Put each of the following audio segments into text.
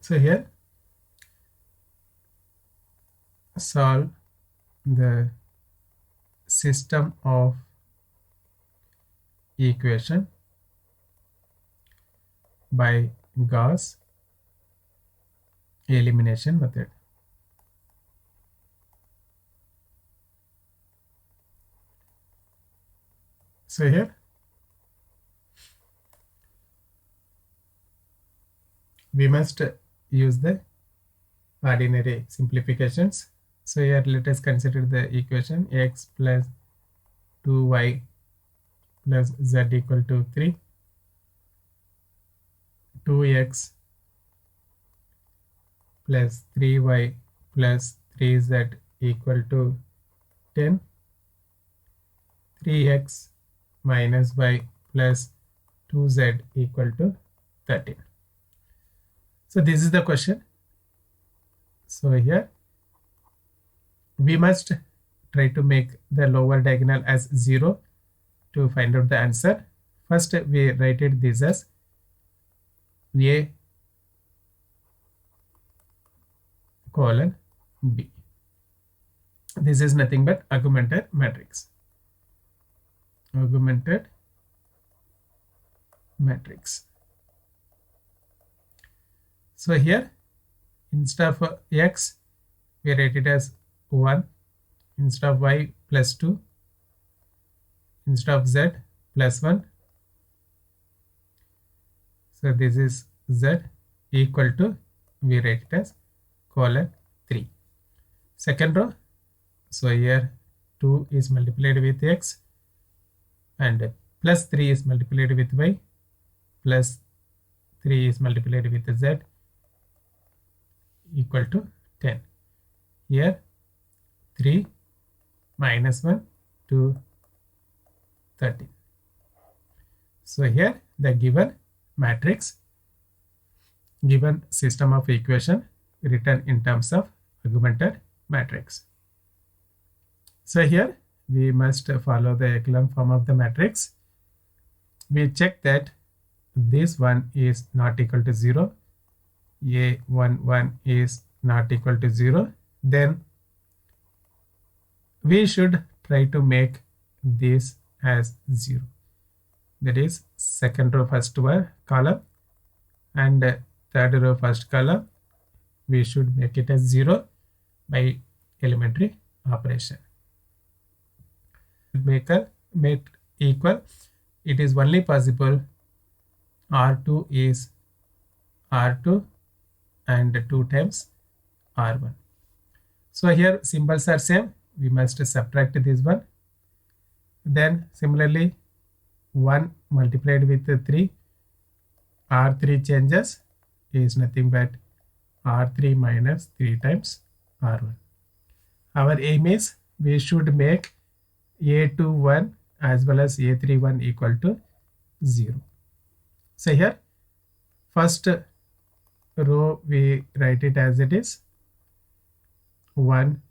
So here solve the system of equation by Gauss elimination method. So here we must use the ordinary simplifications. So here let us consider the equation x plus 2y plus z equal to 3, 2x plus 3y plus 3z equal to 10, 3x minus y plus 2z equal to 13. So this is the question. So here we must try to make the lower diagonal as 0 to find out the answer. First we write it this as A colon B. This is nothing but augmented matrix. Augmented matrix. So here instead of x we write it as 1, instead of y plus 2, instead of z plus 1. So this is z equal to, we write it as colon 3. Second row, so here 2 is multiplied with x and plus 3 is multiplied with y, plus 3 is multiplied with z equal to 10. Here 3 minus 1 to 13. So here the given matrix, given system of equation written in terms of augmented matrix. So here we must follow the echelon form of the matrix. We check that this one is not equal to 0, A11 is not equal to 0, then we should try to make this as 0. That is second row first column and third row first column, we should make it as 0 by elementary operation. Make equal, it is only possible R2 is R2 and 2 times R1. So here symbols are same, we must subtract this one. Then similarly 1 multiplied with 3, R3 changes is nothing but R3 minus 3 times R1. Our aim is we should make A21 as well as A31 equal to 0. So here first row we write it as it is 1,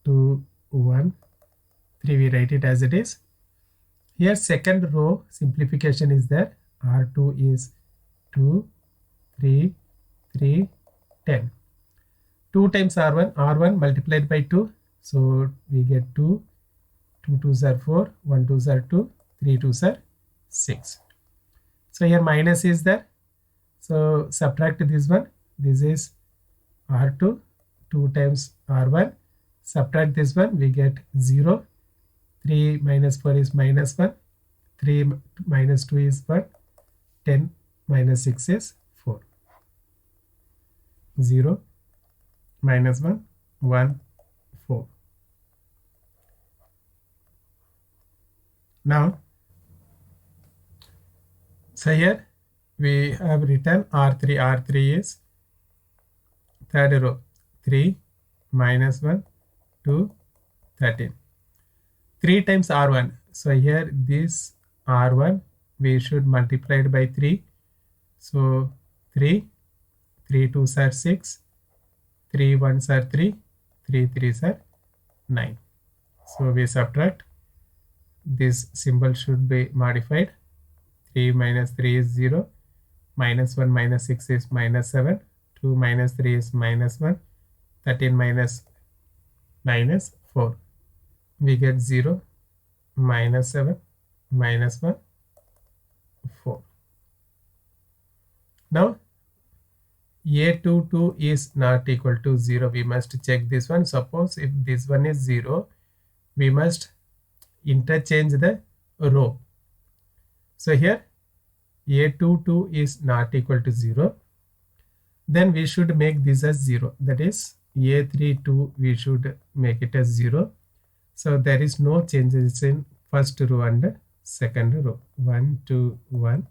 2, 1, 3 we write it as it is. Here second row simplification is there, R2 is 2, 3, 3, 10. 2 times R1, R1 multiplied by 2, so we get 2, 2 2s are 4, 1 2s are 2, 3 2s are 6. So here minus is there, so subtract this one, this is R2, 2 times R1, subtract this one, we get 0, 3 minus 4 is minus 1, 3 minus 2 is 1, 10 minus 6 is 4, 0, minus 1, 1, 4. Now, so here we have written R3, R3 is third row, 3 minus 1, 2, 13. 3 times R1, so here this R1 we should multiply it by 3, so 3, 3 2s are 6, 3 1s are 3, 3 3s are 9. So we subtract, this symbol should be modified, 3 minus 3 is 0, minus 1 minus 6 is minus 7, 2 minus 3 is minus 1. 13 minus 9 is 4. We get 0, minus 7, minus 1, 4. Now A22 is not equal to 0. We must check this one. Suppose if this one is 0, we must interchange the row. So here A22 is not equal to 0. Then we should make this as 0. That is A32 we should make it as 0. So there is no changes in first row and second row. 1, 2, 1,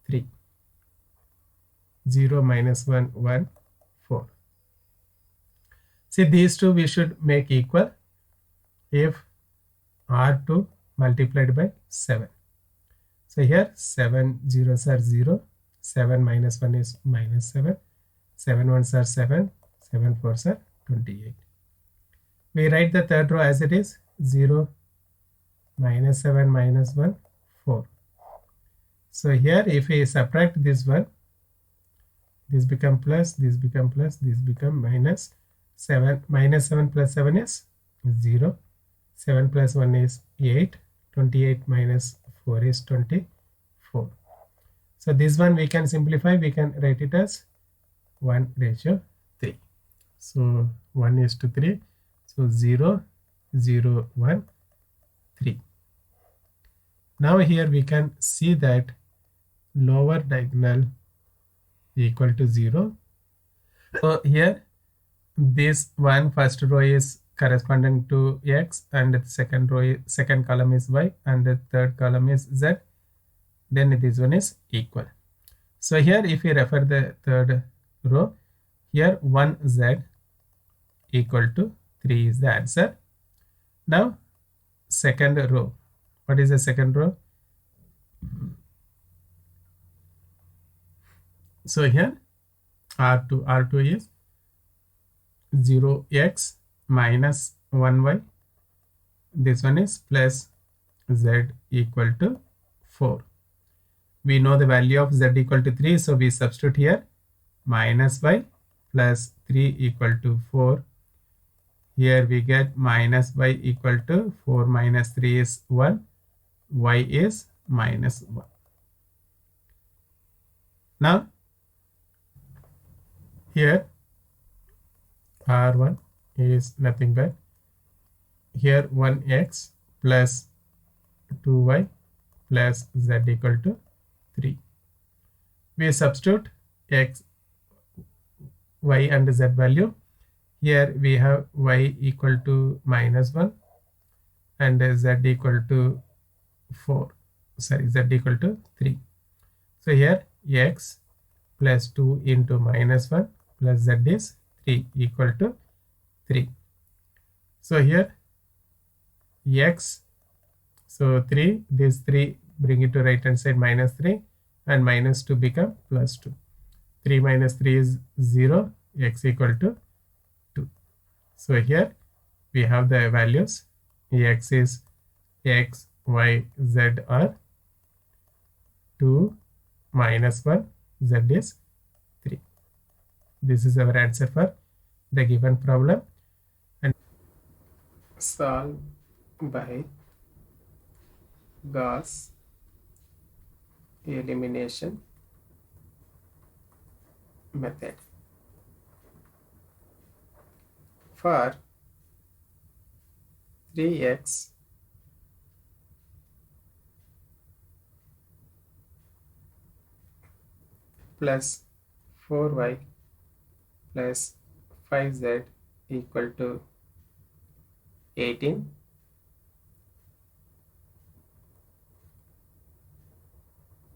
3. 0, minus 1, 1, 4. See, these two we should make equal if R2 multiplied by 7. So here 7 zeros are 0. 7 minus 1 is minus 7. 7 ones are 7. 7 fours are 28. We write the third row as it is. 0, minus 7, minus 1, 4. So here if we subtract this one, this become plus, this become plus, this become minus 7. Minus 7 plus 7 is 0. 7 plus 1 is 8. 28 minus 4 is 24. So this one we can simplify. We can write it as 1:3. So 1:3. So 0, 0, 1, 3. Now here we can see that lower diagonal equal to 0. So here this one first row is corresponding to x, and the second row, second column is y, and the third column is z. Then this one is equal. So here if you refer the third row, here 1z equal to 3 is the answer. Now second row, what is the second row? So here R2 is 0x minus 1y. This one is plus z equal to 4. We know the value of z equal to 3, so we substitute here minus y plus 3 equal to 4. Here we get minus y equal to 4 minus 3 is 1. Y is minus 1. Now here R1 is nothing but here 1x plus 2y plus z equal to 3. We substitute x, y and z value. Here we have y equal to minus 1 and z equal to 4. Sorry, z equal to 3. So here x plus 2 into minus 1 plus z is 3 equal to 3. So here x, so 3, this 3 bring it to right hand side minus 3, and minus 2 become plus 2. 3 minus 3 is 0, x equal to 2. So here we have the values. X is x, y, z are 2, minus 1, z is 3. This is our answer for the given problem. And solve by Gauss elimination method. For 3x plus 4y plus 5z equal to 18,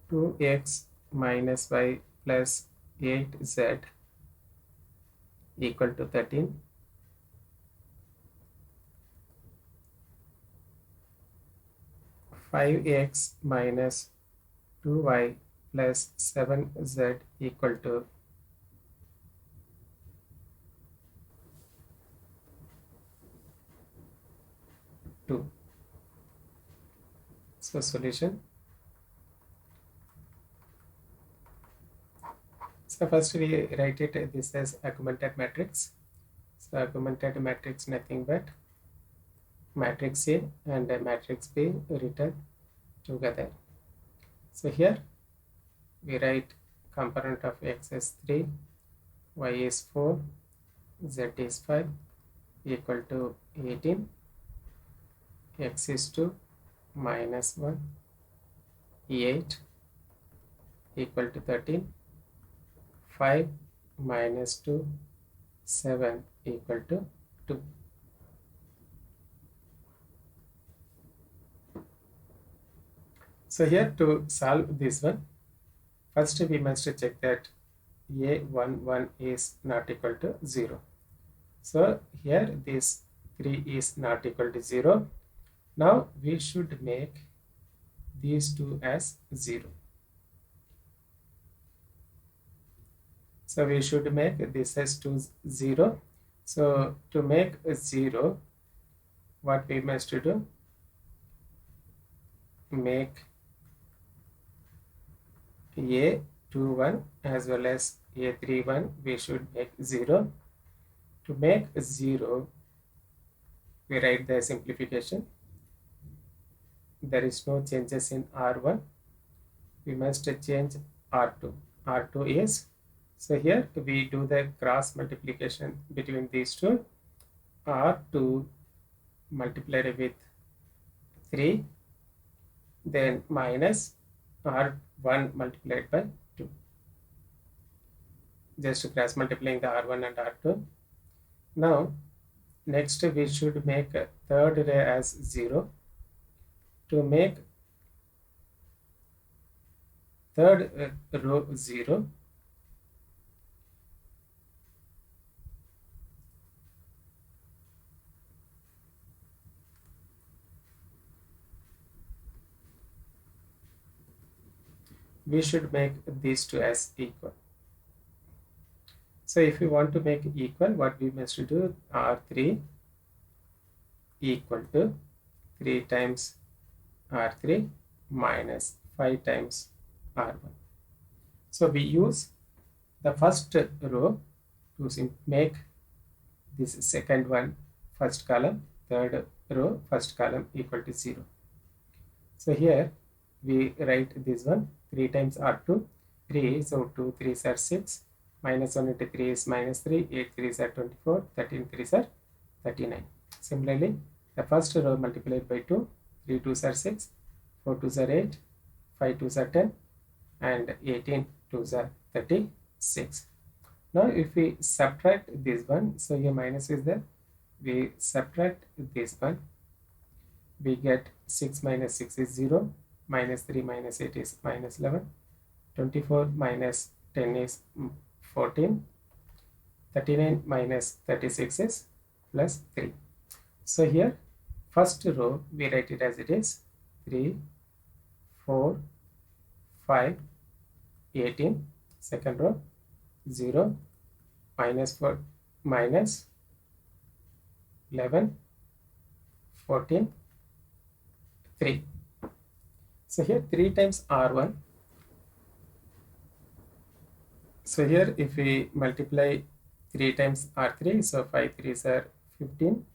two x minus y plus 8z equal to 13, five x minus 2y plus 7z equal to 2. So solution. So first we write it this as augmented matrix. So augmented matrix nothing but matrix A and matrix B written together. So here we write component of x is 3, y is 4, z is 5 equal to 18, x is 2 minus 1, 8 equal to 13, 5 minus 2, 7 equal to 2. So here to solve this one, first we must check that a11 is not equal to 0. So here this 3 is not equal to 0. Now we should make these two as 0. So we should make this as 2 0. So to make a 0, what we must do? Make a21 as well as a31 we should make 0. To make 0, we write the simplification. There is no changes in R1. We must change R2. R2 is, so here we do the cross multiplication between these two. R2 multiplied with 3, then minus R1 multiplied by 2. Just cross multiplying the R1 and R2. Now, next we should make a third array as 0. To make third row 0, we should make these two as equal. So if we want to make equal, what we must do? R3 equal to 3 times R3 minus 5 times R1. So we use the first row to make this second one first column, third row first column equal to 0. So here we write this one 3 times R2, 3, so 2 3s are 6, minus 1 into 3 is minus 3, 8 3s are 24, 13 3s are 39. Similarly, the first row multiplied by 2, 3 2s are 6, 4 2s are 8, 5 2s are 10, and 18 2s are 36. Now if we subtract this one, so here minus is there, we subtract this one, we get 6 minus 6 is 0, minus 3 minus 8 is minus 11, 24 minus 10 is 14, 39 minus 36 is plus 3. So here first row we write it as it is 3, 4, 5, 18, second row 0, minus 4, minus 11, 14, 3. So here 3 times R1. So here if we multiply 3 times R3, so 5 3s are 15,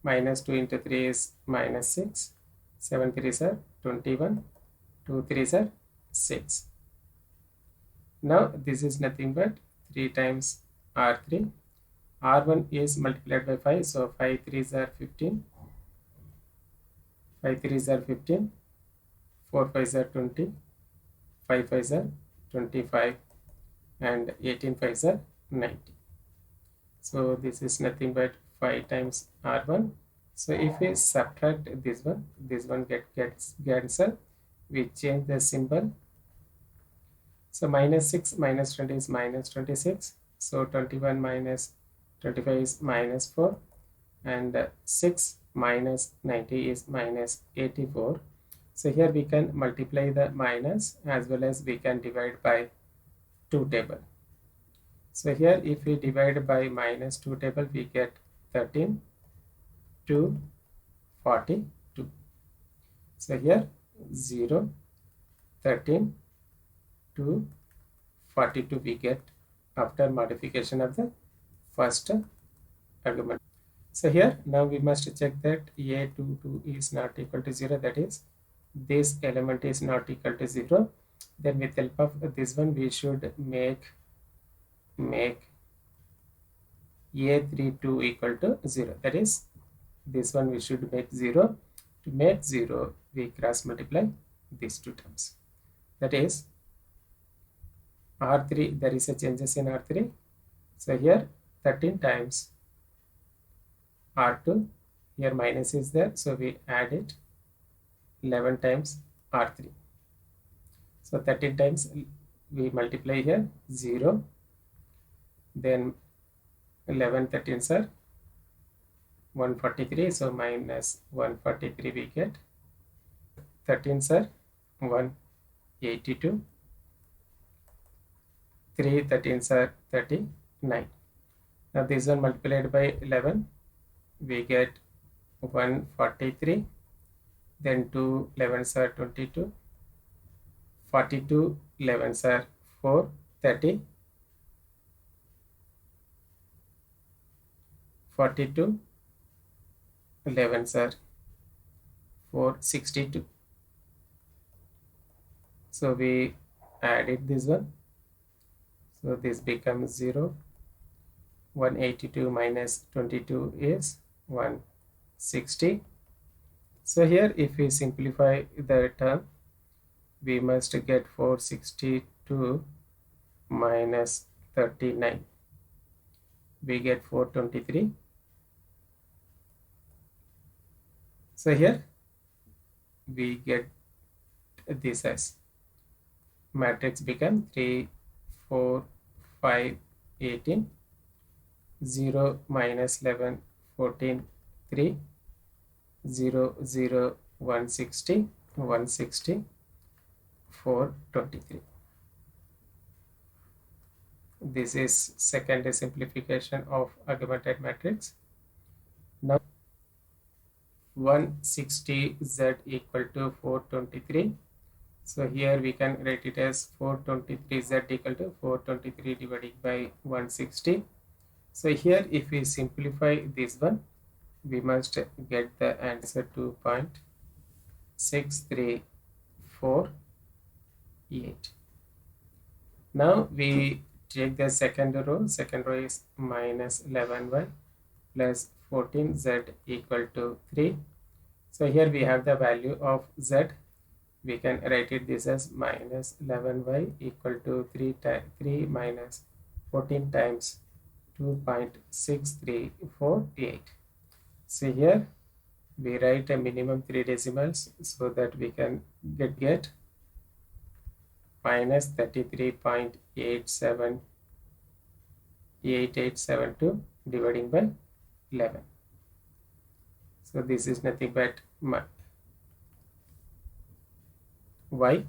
minus 2 into 3 is minus 6, 7 3s are 21, 2 3s are 6. Now this is nothing but 3 times R3. R1 is multiplied by 5, so 5 3s are 15, 5 3s are 15, 4 5s are 20, 5 5s are 25, and 18 5s are 90. So this is nothing but 5 times R1. So if we subtract this one gets cancelled. We change the symbol. So minus 6 minus 20 is minus 26. So 21 minus 25 is minus 4, and 6 minus 90 is minus 84. So here we can multiply the minus as well as we can divide by 2 table. So here if we divide by minus 2 table, we get 13 to 42. So here 0, 13 to 42 we get after modification of the first argument. So here now we must check that a22 is not equal to 0, that is this element is not equal to 0. Then with help of this one we should make a32 equal to 0, that is this one we should make 0. To make 0 we cross multiply these two terms, that is R3, there is a changes in R3. So here 13 times R2, here minus is there, so we add it 11 times R3. So 13 times we multiply here 0, then 11 13s are 143, so minus 143 we get, 13s are 182, 3 13s are 39. Now this one multiplied by 11 we get 143, then 2 11s are 22, 42 11s are 430, 42 11s are 462. So we added this one, so this becomes 0. 182 minus 22 is 160. So here if we simplify the term, we must get 462 minus 39, we get 423. So here we get this as matrix become 3 4 5 18, 0 minus 11 14 3, 0 0 160 160 423. This is second simplification of augmented matrix. Now 160z equal to 423. So here we can write it as 423z equal to 423 divided by 160. So here if we simplify this one, we must get the answer 2.6348. Now we take the second row. Second row is minus 11y plus 14z equal to 3. So here we have the value of z. We can write it this as minus 11y equal to 3 minus 14 times 2.6348. So here we write a minimum 3 decimals so that we can get minus 33.8872 dividing by 11. So this is nothing but y.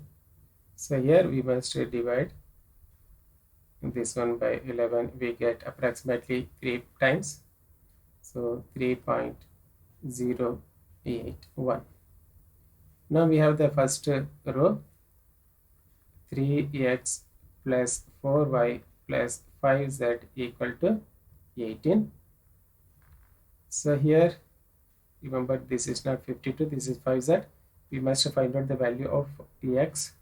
So here we must divide this one by 11. We get approximately 3 times. So 3.081. Now we have the first row, 3x plus 4y plus 5z equal to 18. So here remember this is not 52, this is 5z. We must find out the value of x.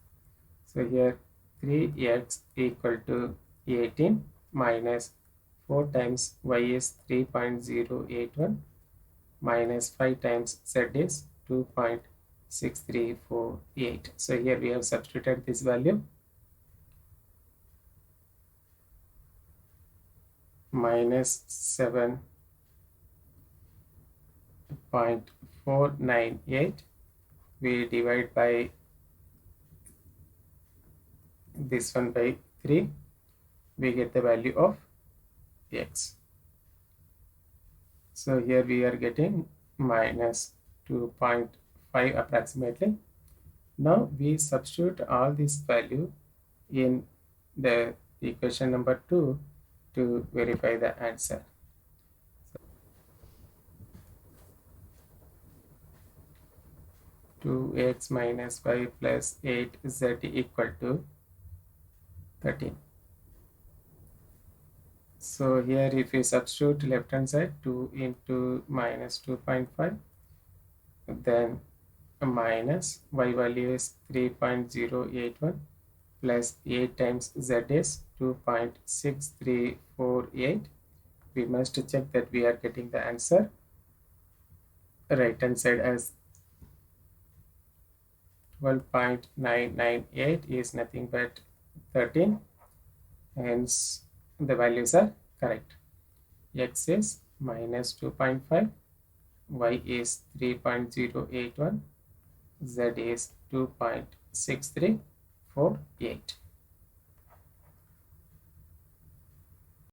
So here 3x equal to 18 minus 4 times y is 3.081 minus 5 times z is 2.6348. So here we have substituted this value, minus 7.498. We divide by this one by 3. We get the value of x. So here we are getting minus 2.5 approximately. Now we substitute all this value in the equation number 2 to verify the answer. 2x minus 5 plus 8z equal to 13. So here if we substitute left hand side 2 into minus 2.5, then minus y value is 3.081 plus 8 times z is 2.6348. We must check that we are getting the answer right hand side as 12.998 is nothing but 13, hence the values are correct. X is minus 2.5, y is 3.081, z is 2.6348.